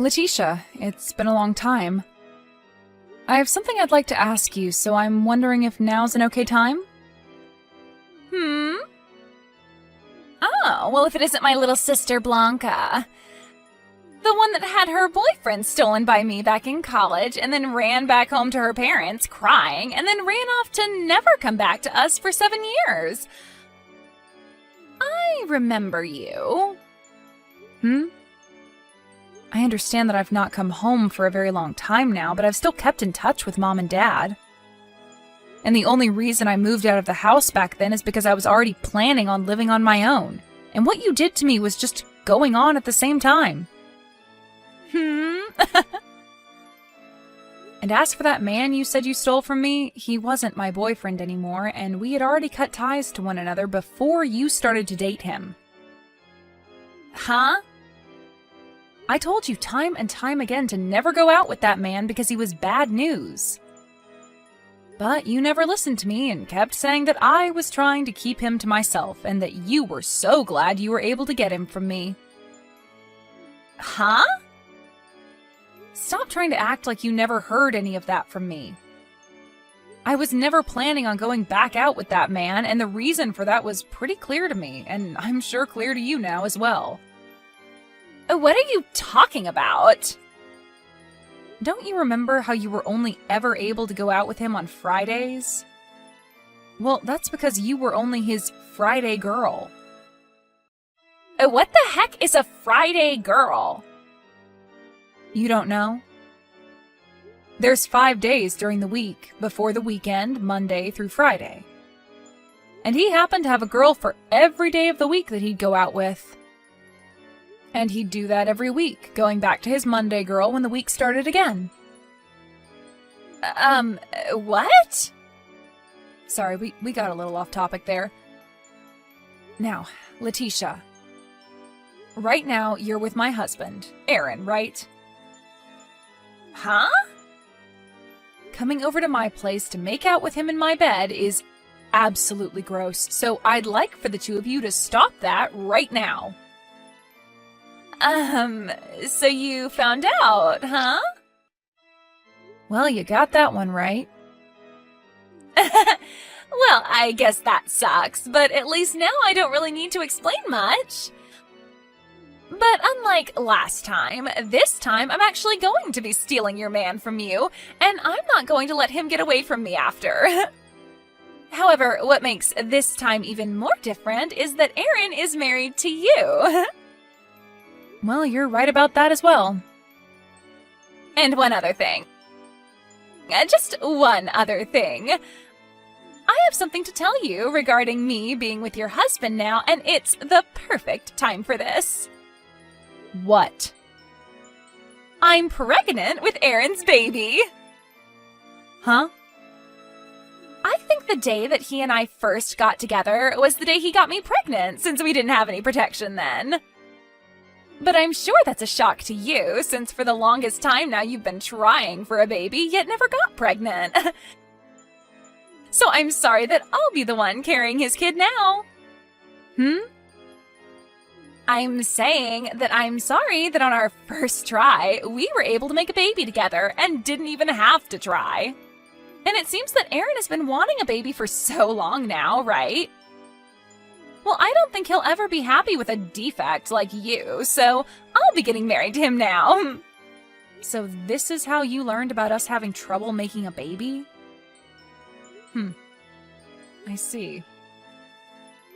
Letitia, it's been a long time. I have something I'd like to ask you, so I'm wondering if now's an okay time? Oh, well, if it isn't my little sister Blanca. The one that had her boyfriend stolen by me back in college and then ran back home to her parents crying and then ran off to never come back to us for 7 years. I remember you. I understand that I've not come home for a very long time now, but I've still kept in touch with Mom and Dad. And the only reason I moved out of the house back then is because I was already planning on living on my own. And what you did to me was just going on at the same time. And as for that man you said you stole from me, he wasn't my boyfriend anymore, and we had already cut ties to one another before you started to date him. Huh? I told you time and time again to never go out with that man because he was bad news. But you never listened to me and kept saying that I was trying to keep him to myself and that you were so glad you were able to get him from me. Huh? Stop trying to act like you never heard any of that from me. I was never planning on going back out with that man, and the reason for that was pretty clear to me, and I'm sure clear to you now as well. What are you talking about? Don't you remember how you were only ever able to go out with him on Fridays? Well, that's because you were only his Friday girl. What the heck is a Friday girl? You don't know? There's 5 days during the week, before the weekend, Monday through Friday. And he happened to have a girl for every day of the week that he'd go out with. And he'd do that every week, going back to his Monday girl when the week started again. What? Sorry, we got a little off topic there. Now, Letitia. Right now, you're with my husband, Aaron, right? Huh? Coming over to my place to make out with him in my bed is absolutely gross, so I'd like for the two of you to stop that right now. So you found out, huh? Well, you got that one right. Well, I guess that sucks, but at least now I don't really need to explain much. But unlike last time, this time I'm actually going to be stealing your man from you, and I'm not going to let him get away from me after. However, what makes this time even more different is that Aaron is married to you. Well, you're right about that as well. And one other thing. Just one other thing. I have something to tell you regarding me being with your husband now, and it's the perfect time for this. What? I'm pregnant with Aaron's baby. Huh? I think the day that he and I first got together was the day he got me pregnant, since we didn't have any protection then. But I'm sure that's a shock to you, since for the longest time now you've been trying for a baby, yet never got pregnant. So I'm sorry that I'll be the one carrying his kid now. I'm saying that I'm sorry that on our first try, we were able to make a baby together and didn't even have to try. And it seems that Aaron has been wanting a baby for so long now, right? Well, I don't think he'll ever be happy with a defect like you, so I'll be getting married to him now. So this is how you learned about us having trouble making a baby? I see.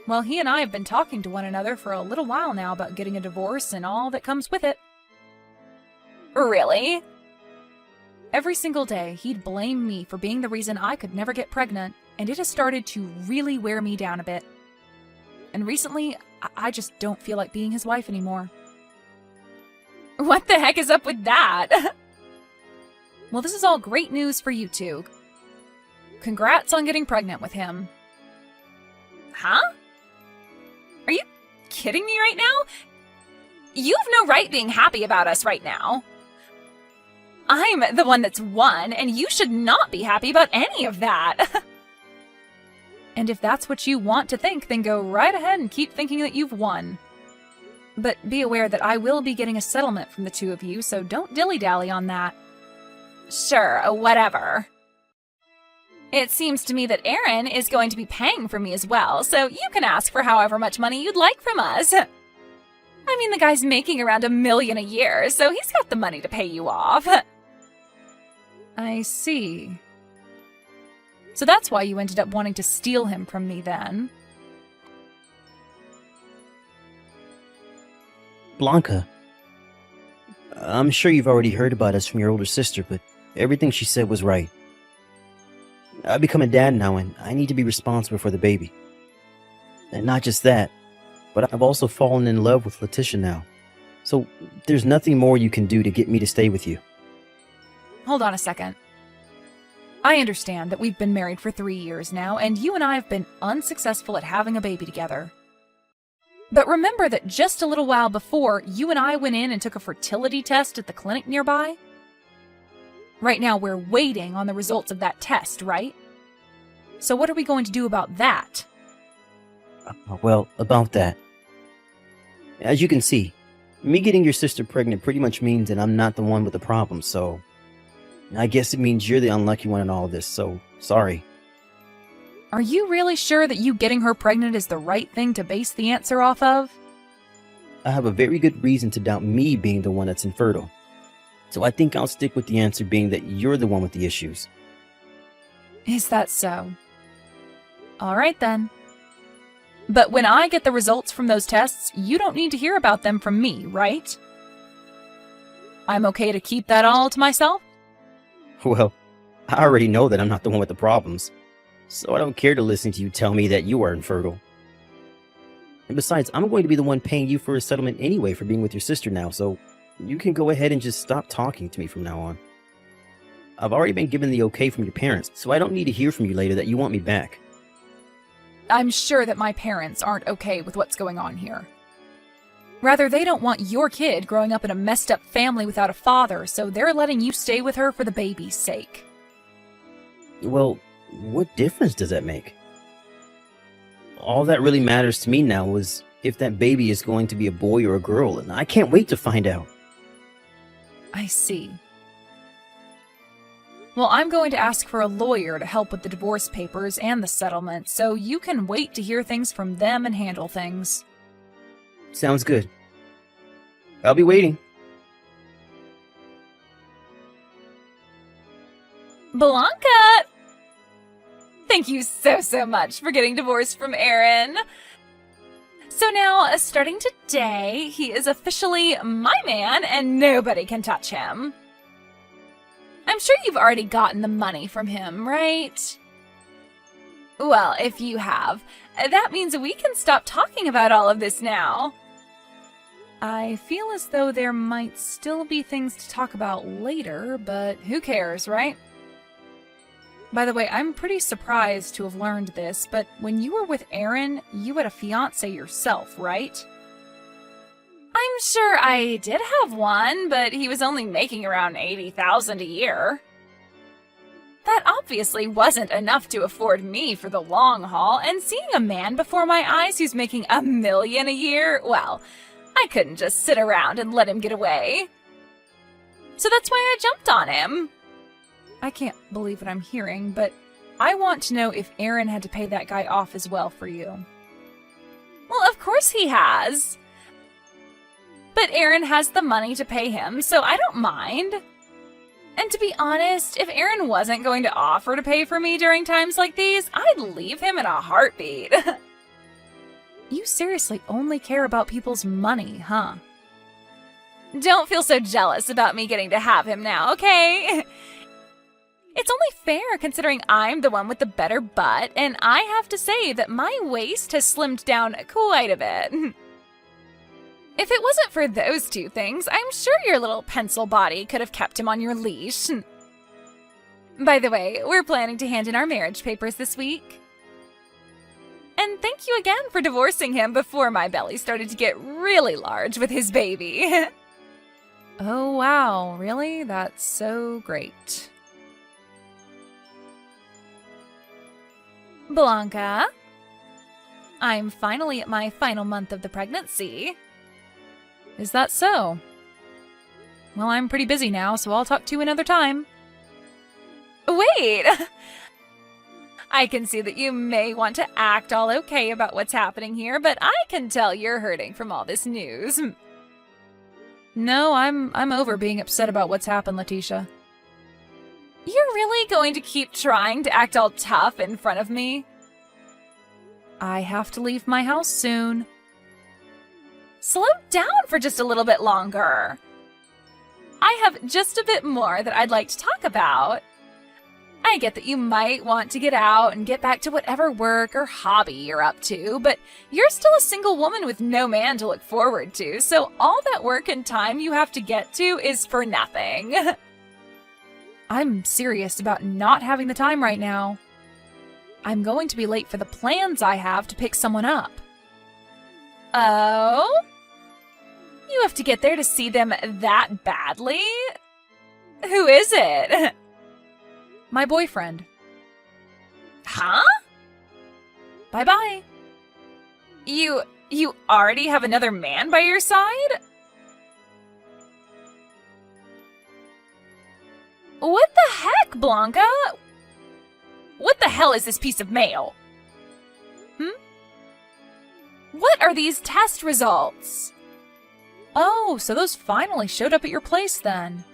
Well, he and I have been talking to one another for a little while now about getting a divorce and all that comes with it. Really? Every single day, he'd blame me for being the reason I could never get pregnant, and it has started to really wear me down a bit. And recently, I just don't feel like being his wife anymore. What the heck is up with that? Well, this is all great news for you two. Congrats on getting pregnant with him. Huh? Are you kidding me right now? You've no right being happy about us right now. I'm the one that's won, and you should not be happy about any of that. And if that's what you want to think, then go right ahead and keep thinking that you've won. But be aware that I will be getting a settlement from the two of you, so don't dilly-dally on that. Sure, whatever. It seems to me that Aaron is going to be paying for me as well, so you can ask for however much money you'd like from us. I mean, the guy's making around $1 million a year, so he's got the money to pay you off. I see. So that's why you ended up wanting to steal him from me then. Blanca, I'm sure you've already heard about us from your older sister, but everything she said was right. I've become a dad now, and I need to be responsible for the baby. And not just that, but I've also fallen in love with Letitia now. So there's nothing more you can do to get me to stay with you. Hold on a second. I understand that we've been married for 3 years now, and you and I have been unsuccessful at having a baby together. But remember that just a little while before, you and I went in and took a fertility test at the clinic nearby? Right now, we're waiting on the results of that test, right? So what are we going to do about that? Well, about that. As you can see, me getting your sister pregnant pretty much means that I'm not the one with the problem, so I guess it means you're the unlucky one in all of this, so sorry. Are you really sure that you getting her pregnant is the right thing to base the answer off of? I have a very good reason to doubt me being the one that's infertile. So I think I'll stick with the answer being that you're the one with the issues. Is that so? All right then. But when I get the results from those tests, you don't need to hear about them from me, right? I'm okay to keep that all to myself? Well, I already know that I'm not the one with the problems, so I don't care to listen to you tell me that you are infertile. And besides, I'm going to be the one paying you for a settlement anyway for being with your sister now, so you can go ahead and just stop talking to me from now on. I've already been given the okay from your parents, so I don't need to hear from you later that you want me back. I'm sure that my parents aren't okay with what's going on here. Rather, they don't want your kid growing up in a messed up family without a father, so they're letting you stay with her for the baby's sake. Well, what difference does that make? All that really matters to me now is if that baby is going to be a boy or a girl, and I can't wait to find out. I see. Well, I'm going to ask for a lawyer to help with the divorce papers and the settlement, so you can wait to hear things from them and handle things. Sounds good. I'll be waiting. Blanca! Thank you so much for getting divorced from Aaron. So now, starting today, he is officially my man and nobody can touch him. I'm sure you've already gotten the money from him, right? Well, if you have, that means we can stop talking about all of this now. I feel as though there might still be things to talk about later, but who cares, right? By the way, I'm pretty surprised to have learned this, but when you were with Aaron, you had a fiancé yourself, right? I'm sure I did have one, but he was only making around $80,000 a year. That obviously wasn't enough to afford me for the long haul, and seeing a man before my eyes who's making $1 million a year, well, I couldn't just sit around and let him get away. So that's why I jumped on him. I can't believe what I'm hearing, but I want to know if Aaron had to pay that guy off as well for you. Well, of course he has. But Aaron has the money to pay him, so I don't mind. And to be honest, if Aaron wasn't going to offer to pay for me during times like these, I'd leave him in a heartbeat. You seriously only care about people's money, huh? Don't feel so jealous about me getting to have him now, okay? It's only fair considering I'm the one with the better butt, and I have to say that my waist has slimmed down quite a bit. If it wasn't for those two things, I'm sure your little pencil body could have kept him on your leash. By the way, we're planning to hand in our marriage papers this week. And thank you again for divorcing him before my belly started to get really large with his baby. Oh wow, really? That's so great. Blanca, I'm finally at my final month of the pregnancy. Is that so? Well, I'm pretty busy now, so I'll talk to you another time. Wait! I can see that you may want to act all okay about what's happening here, but I can tell you're hurting from all this news. No, I'm over being upset about what's happened, Letitia. You're really going to keep trying to act all tough in front of me? I have to leave my house soon. Slow down for just a little bit longer. I have just a bit more that I'd like to talk about. I get that you might want to get out and get back to whatever work or hobby you're up to, but you're still a single woman with no man to look forward to, so all that work and time you have to get to is for nothing. I'm serious about not having the time right now. I'm going to be late for the plans I have to pick someone up. Oh? You have to get there to see them that badly? Who is it? My boyfriend. Huh? Bye-bye. You already have another man by your side? What the heck, Blanca? What the hell is this piece of mail? What are these test results? Oh, so those finally showed up at your place then.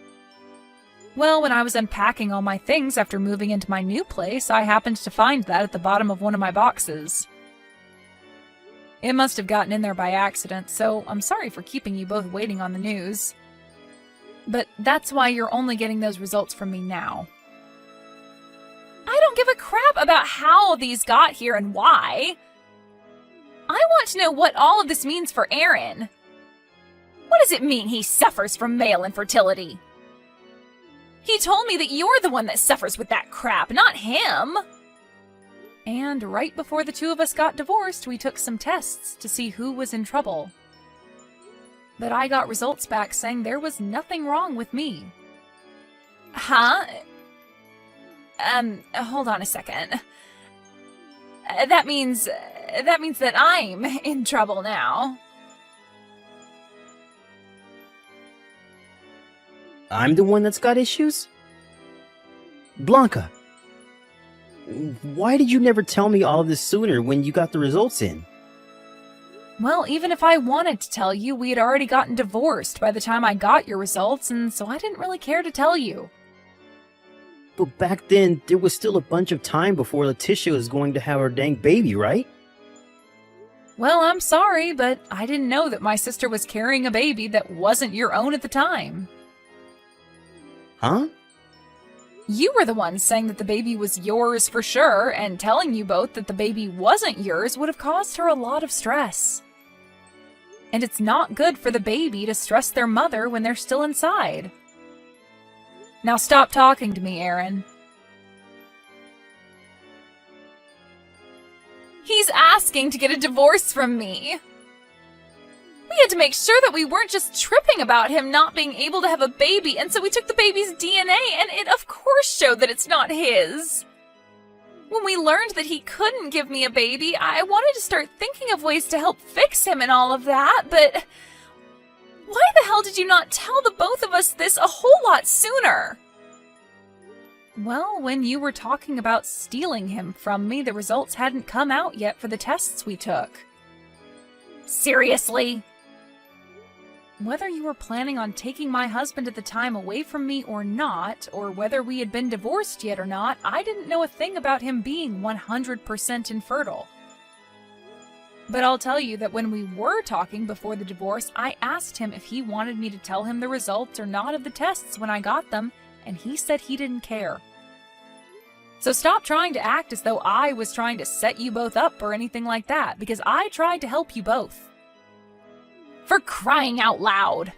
Well, when I was unpacking all my things after moving into my new place, I happened to find that at the bottom of one of my boxes. It must have gotten in there by accident, so I'm sorry for keeping you both waiting on the news. But that's why you're only getting those results from me now. I don't give a crap about how these got here and why. I want to know what all of this means for Aaron. What does it mean he suffers from male infertility? He told me that you're the one that suffers with that crap, not him. And right before the two of us got divorced, we took some tests to see who was in trouble. But I got results back saying there was nothing wrong with me. Huh? Hold on a second. That means that I'm in trouble now. I'm the one that's got issues? Blanca, why did you never tell me all of this sooner when you got the results in? Well, even if I wanted to tell you, we had already gotten divorced by the time I got your results, and so I didn't really care to tell you. But back then, there was still a bunch of time before Letitia was going to have her dang baby, right? Well, I'm sorry, but I didn't know that my sister was carrying a baby that wasn't your own at the time. Huh? You were the one saying that the baby was yours for sure, and telling you both that the baby wasn't yours would have caused her a lot of stress. And it's not good for the baby to stress their mother when they're still inside. Now stop talking to me, Aaron. He's asking to get a divorce from me. We had to make sure that we weren't just tripping about him not being able to have a baby, and so we took the baby's DNA, and it of course showed that it's not his. When we learned that he couldn't give me a baby, I wanted to start thinking of ways to help fix him and all of that, but why the hell did you not tell the both of us this a whole lot sooner? Well, when you were talking about stealing him from me, the results hadn't come out yet for the tests we took. Seriously? Whether you were planning on taking my husband at the time away from me or not, or whether we had been divorced yet or not, I didn't know a thing about him being 100% infertile. But I'll tell you that when we were talking before the divorce, I asked him if he wanted me to tell him the results or not of the tests when I got them, and he said he didn't care. So stop trying to act as though I was trying to set you both up or anything like that, because I tried to help you both. For crying out loud!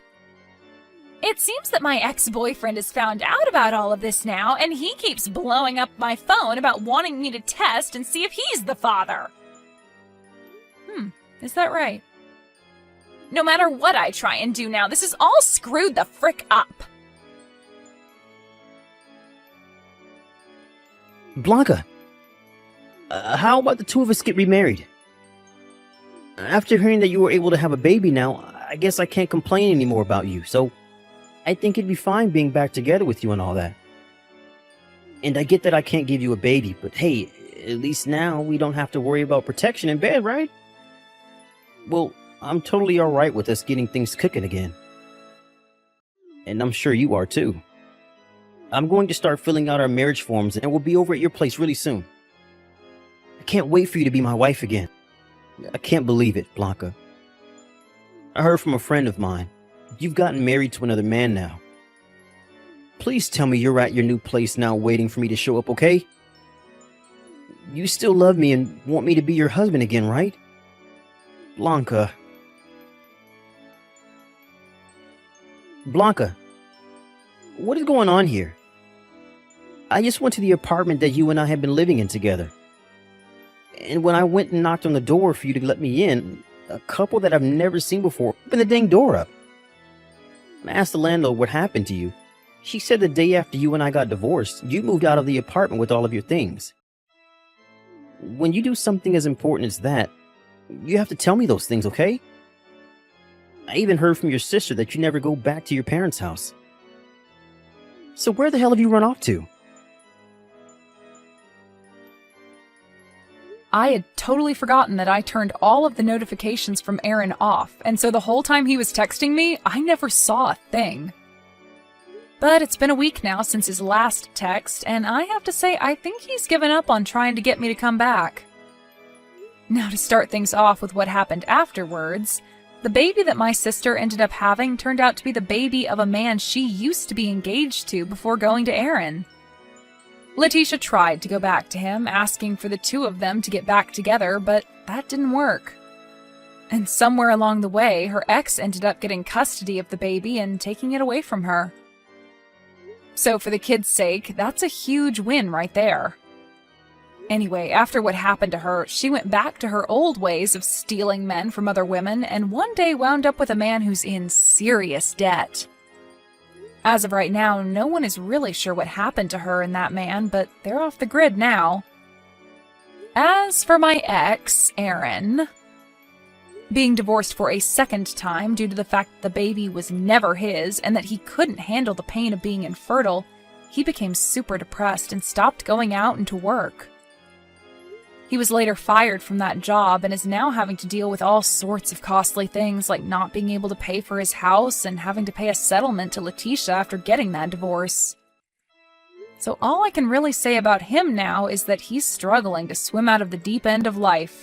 It seems that my ex-boyfriend has found out about all of this now, and he keeps blowing up my phone about wanting me to test and see if he's the father. Is that right? No matter what I try and do now, this is all screwed the frick up. Blanca, how about the two of us get remarried? After hearing that you were able to have a baby now, I guess I can't complain anymore about you, so I think it'd be fine being back together with you and all that. And I get that I can't give you a baby, but hey, at least now we don't have to worry about protection in bed, right? Well, I'm totally alright with us getting things cooking again. And I'm sure you are too. I'm going to start filling out our marriage forms and we'll be over at your place really soon. I can't wait for you to be my wife again. I can't believe it, Blanca. I heard from a friend of mine. You've gotten married to another man now. Please tell me you're at your new place now waiting for me to show up, okay? You still love me and want me to be your husband again, right? Blanca. Blanca. What is going on here? I just went to the apartment that you and I have been living in together. And when I went and knocked on the door for you to let me in, a couple that I've never seen before opened the dang door up. I asked the landlord what happened to you. She said the day after you and I got divorced, you moved out of the apartment with all of your things. When you do something as important as that, you have to tell me those things, okay? I even heard from your sister that you never go back to your parents' house. So where the hell have you run off to? I had totally forgotten that I turned all of the notifications from Aaron off, and so the whole time he was texting me, I never saw a thing. But it's been a week now since his last text, and I have to say I think he's given up on trying to get me to come back. Now to start things off with what happened afterwards, the baby that my sister ended up having turned out to be the baby of a man she used to be engaged to before going to Aaron. Letitia tried to go back to him, asking for the two of them to get back together, but that didn't work. And somewhere along the way, her ex ended up getting custody of the baby and taking it away from her. So for the kid's sake, that's a huge win right there. Anyway, after what happened to her, she went back to her old ways of stealing men from other women and one day wound up with a man who's in serious debt. As of right now, no one is really sure what happened to her and that man, but they're off the grid now. As for my ex, Aaron, being divorced for a second time due to the fact that the baby was never his and that he couldn't handle the pain of being infertile, he became super depressed and stopped going out and to work. He was later fired from that job and is now having to deal with all sorts of costly things like not being able to pay for his house and having to pay a settlement to Letitia after getting that divorce. So all I can really say about him now is that he's struggling to swim out of the deep end of life.